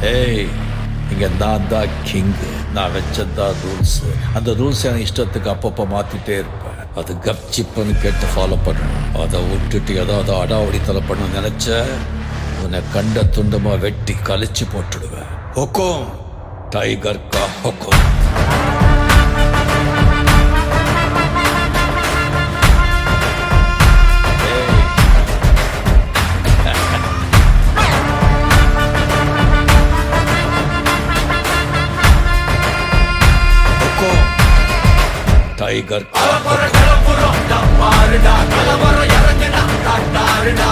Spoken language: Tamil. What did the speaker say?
ஏய், இங்க நான் தான் கிங்கு. நான் வச்சதான் ரூல்ஸ். அந்த ரூல்ஸ் என் இஷ்டத்துக்கு அப்பப்போ மாத்திட்டே இருப்பேன். அது கப்சிப்புன்னு கேட்டு ஃபாலோ பண்ணணும். அதை விட்டுட்டு ஏதாவது அடாவடித்தலை பண்ண நினைச்ச உன்னை கண்ட துண்டமா வெட்டி கழிச்சு போட்டுடுவேன். ஹொக்கும், டைகர் கா ஹொக்கும். டைகர் கலவர இறங்குனா காட்டாருடா